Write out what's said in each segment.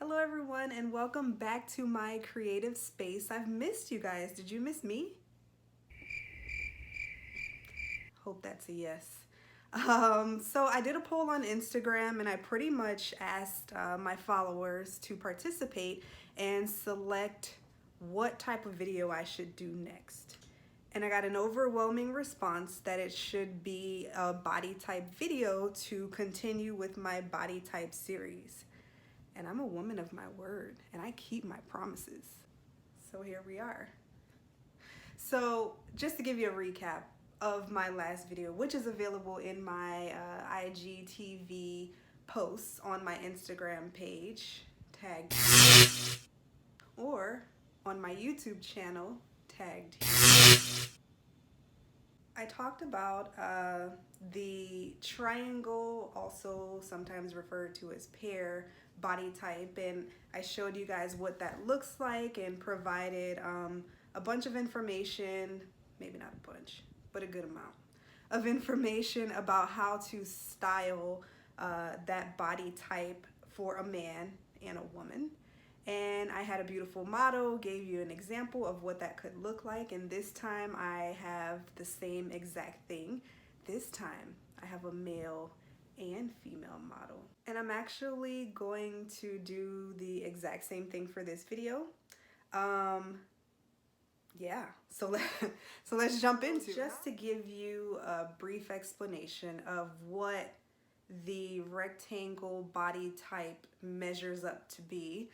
Hello everyone and welcome back to my creative space. I've missed you guys. Did you miss me? Hope that's a yes. So I did a poll on Instagram and I pretty much asked my followers to participate and select what type of video I should do next. And I got an overwhelming response that it should be a body type video to continue with my body type series. And I'm a woman of my word and I keep my promises. So here we are. So just to give you a recap of my last video, which is available in my IGTV posts on my Instagram page, tagged here, or on my YouTube channel, tagged here. I talked about the triangle, also sometimes referred to as pear, body type, and I showed you guys what that looks like and provided a bunch of information, maybe not a bunch, but a good amount of information about how to style that body type for a man and a woman. And I had a beautiful model, gave you an example of what that could look like, and this time I have the same exact thing. This time I have a male and female model. And I'm actually going to do the exact same thing for this video. Yeah, so let's jump into it. Just to give you a brief explanation of what the rectangle body type measures up to be.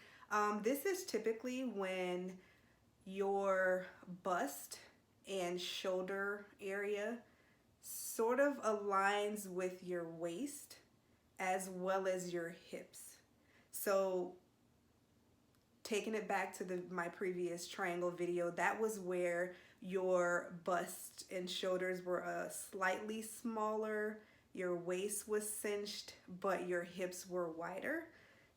This is typically when your bust and shoulder area sort of aligns with your waist as well as your hips. So taking it back to my previous triangle video, that was where your bust and shoulders were slightly smaller, your waist was cinched, but your hips were wider.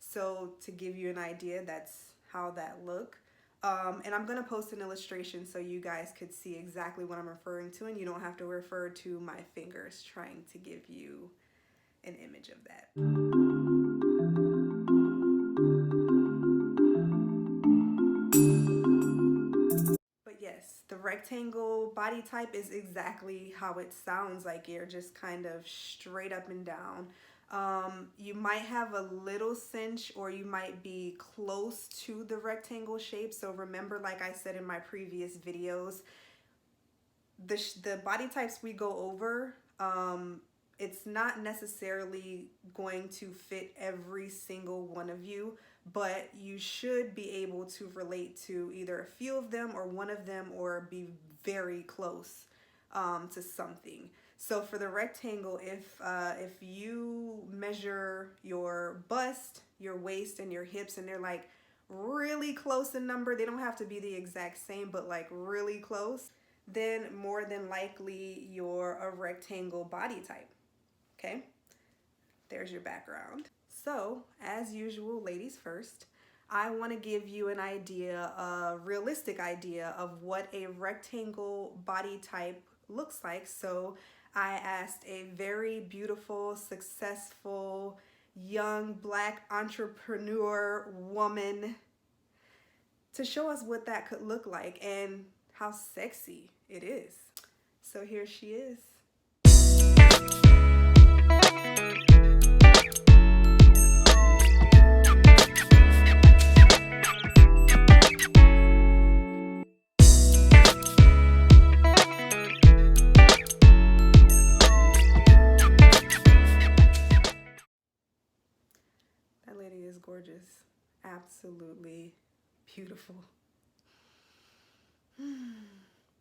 So to give you an idea, that's how that looked. And I'm gonna post an illustration so you guys could see exactly what I'm referring to, and you don't have to refer to my fingers trying to give you an image of that. But yes, the rectangle body type is exactly how it sounds like. You're just kind of straight up and down. You might have a little cinch or you might be close to the rectangle shape. So remember, like I said in my previous videos, the body types we go over, it's not necessarily going to fit every single one of you, but you should be able to relate to either a few of them or one of them, or be very close to something. So for the rectangle, if you measure your bust, your waist, and your hips, and they're like really close in number, they don't have to be the exact same, but like really close, then more than likely you're a rectangle body type. Okay, there's your background. So as usual, ladies first, I want to give you an idea, a realistic idea of what a rectangle body type looks like. So I asked a very beautiful, successful, young Black entrepreneur woman to show us what that could look like and how sexy it is. So here she is. That lady is gorgeous. Absolutely beautiful.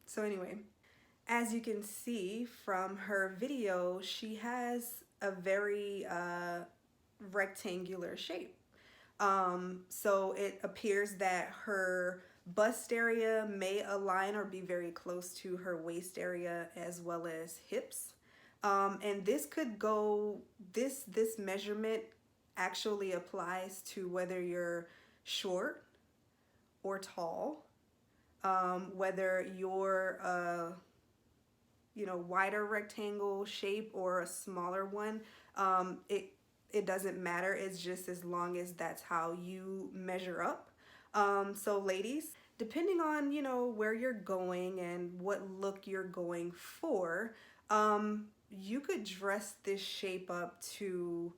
So anyway, as you can see from her video, she has a very rectangular shape. So it appears that her bust area may align or be very close to her waist area as well as hips. And this could go, this measurement actually applies to whether you're short or tall, whether you're a wider rectangle shape or a smaller one. It it doesn't matter. It's just as long as that's how you measure up. So ladies, depending on, where you're going and what look you're going for, you could dress this shape up to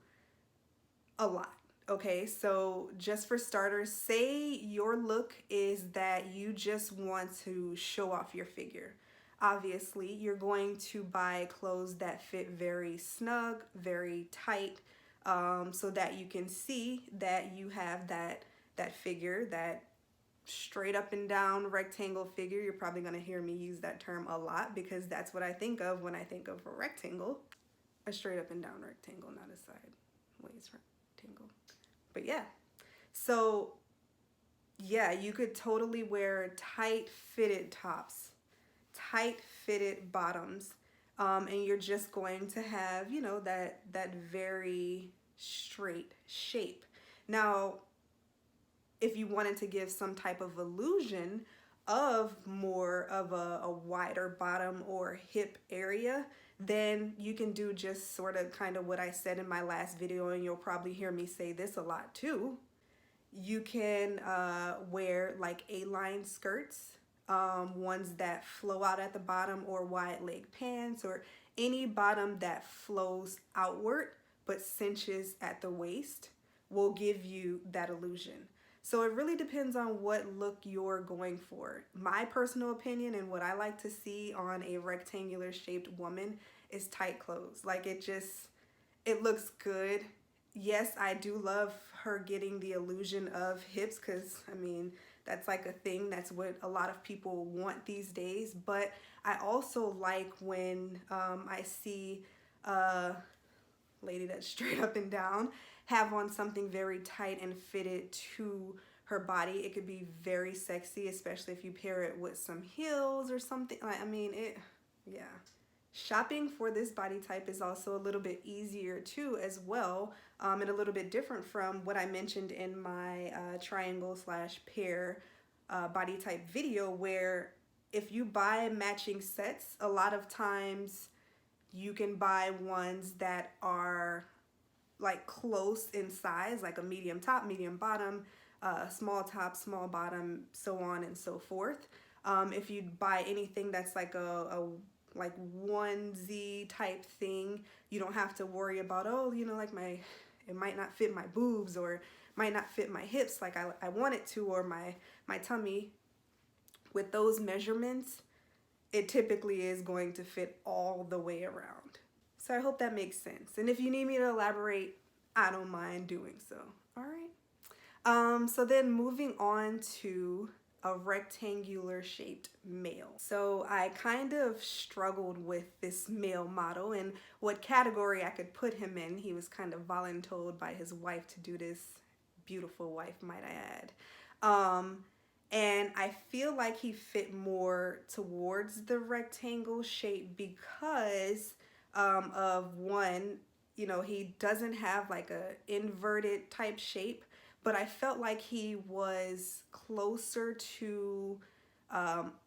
a lot. Okay, so just for starters, say your look is that you just want to show off your figure. Obviously, you're going to buy clothes that fit very snug, very tight, so that you can see that you have that figure, that straight up and down rectangle figure. You're probably going to hear me use that term a lot because that's what I think of when I think of a rectangle. A straight up and down rectangle, not a sideways rectangle. But yeah, so yeah, you could totally wear tight fitted tops, tight fitted bottoms, and you're just going to have, that very straight shape. Now, if you wanted to give some type of illusion of more of a wider bottom or hip area, then you can do just sort of kind of what I said in my last video, and you'll probably hear me say this a lot too. You can wear like A-line skirts, ones that flow out at the bottom, or wide leg pants, or any bottom that flows outward but cinches at the waist will give you that illusion. So it really depends on what look you're going for. My personal opinion and what I like to see on a rectangular shaped woman is tight clothes. Like it looks good. Yes, I do love her getting the illusion of hips because, I mean, that's like a thing. That's what a lot of people want these days. But I also like when I see a lady that's straight up and down have on something very tight and fitted to her body. It could be very sexy, especially if you pair it with some heels or something. Yeah. Shopping for this body type is also a little bit easier too as well, and a little bit different from what I mentioned in my triangle slash pair body type video, where if you buy matching sets, a lot of times you can buy ones that are like close in size, like a medium top, medium bottom, small top, small bottom, so on and so forth. If you buy anything that's like a like onesie type thing, you don't have to worry about, like it might not fit my boobs or might not fit my hips like I want it to, or my tummy. With those measurements, it typically is going to fit all the way around. So I hope that makes sense. And if you need me to elaborate, I don't mind doing so. All right. So then moving on to a rectangular shaped male. So I kind of struggled with this male model and what category I could put him in. He was kind of voluntold by his wife to do this, beautiful wife, might I add. And I feel like he fit more towards the rectangle shape because of one, he doesn't have like a inverted type shape, but I felt like he was closer to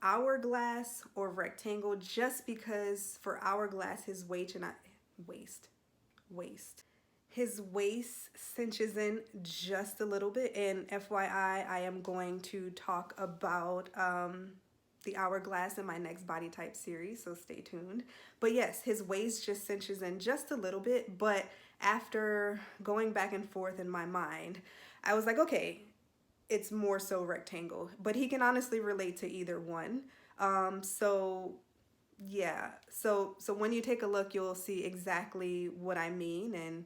hourglass or rectangle, just because for hourglass his waist his waist cinches in just a little bit. And FYI, I am going to talk about the hourglass in my next body type series, so stay tuned. But yes, his waist just cinches in just a little bit, but after going back and forth in my mind, I was like, okay, it's more so rectangle, but he can honestly relate to either one. So yeah, so when you take a look, you'll see exactly what I mean, and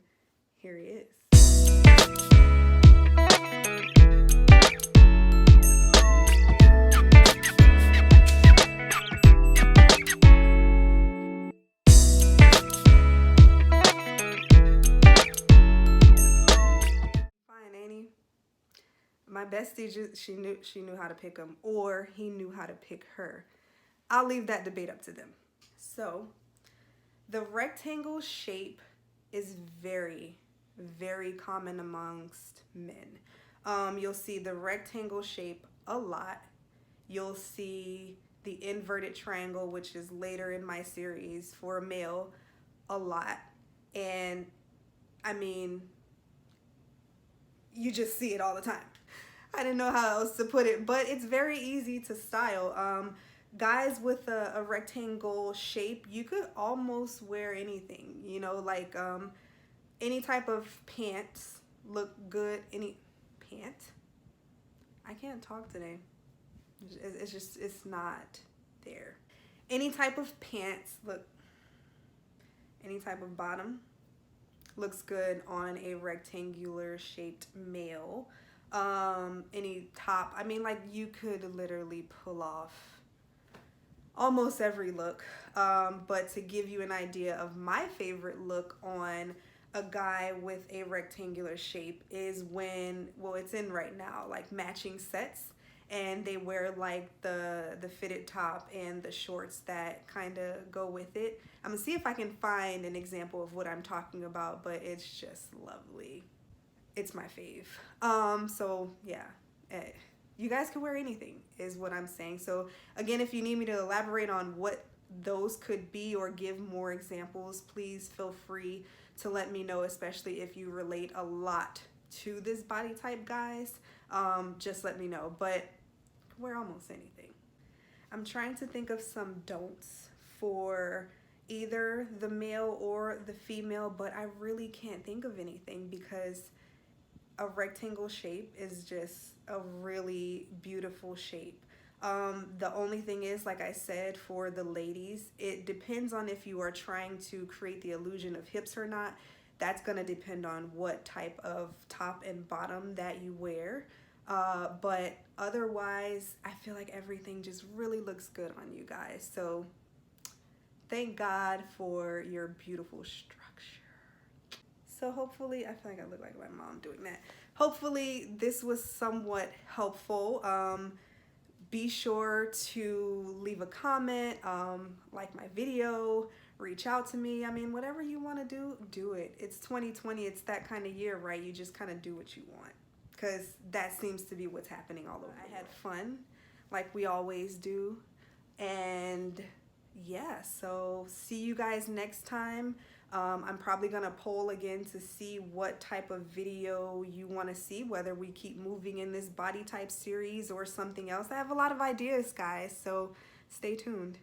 here he is. Fine, ain't he? My bestie, she knew how to pick him, or he knew how to pick her. I'll leave that debate up to them. So the rectangle shape is very, very common amongst men. You'll see the rectangle shape a lot. You'll see the inverted triangle, which is later in my series for a male, a lot. And I mean, you just see it all the time. I didn't know how else to put it, but it's very easy to style. Guys with a rectangle shape, you could almost wear anything, you know, like any type of pants look good. Any pant? I can't talk today. It's just, it's not there. Any type of pants look, any type of bottom looks good on a rectangular shaped male. Any top, I mean, like you could literally pull off almost every look. But to give you an idea of my favorite look on a guy with a rectangular shape is when, well, it's in right now, like matching sets, and they wear like the fitted top and the shorts that kind of go with it. I'm gonna see if I can find an example of what I'm talking about, but it's just lovely. It's my fave. So yeah, you guys can wear anything is what I'm saying. So again, if you need me to elaborate on what those could be or give more examples, please feel free to let me know, especially if you relate a lot to this body type, guys. Just let me know, but wear almost anything. I'm trying to think of some don'ts for either the male or the female, but I really can't think of anything because a rectangle shape is just a really beautiful shape. The only thing is, like I said, for the ladies, it depends on if you are trying to create the illusion of hips or not. That's going to depend on what type of top and bottom that you wear. But otherwise, I feel like everything just really looks good on you guys. So thank God for your beautiful structure. So hopefully, I feel like I look like my mom doing that. Hopefully this was somewhat helpful. Be sure to leave a comment, like my video, reach out to me. I mean, whatever you want to do, do it. It's 2020. It's that kind of year, right? You just kind of do what you want, because that seems to be what's happening all over. I had fun, like we always do. And yeah, so see you guys next time. I'm probably gonna poll again to see what type of video you want to see, whether we keep moving in this body type series or something else. I have a lot of ideas, guys, so stay tuned.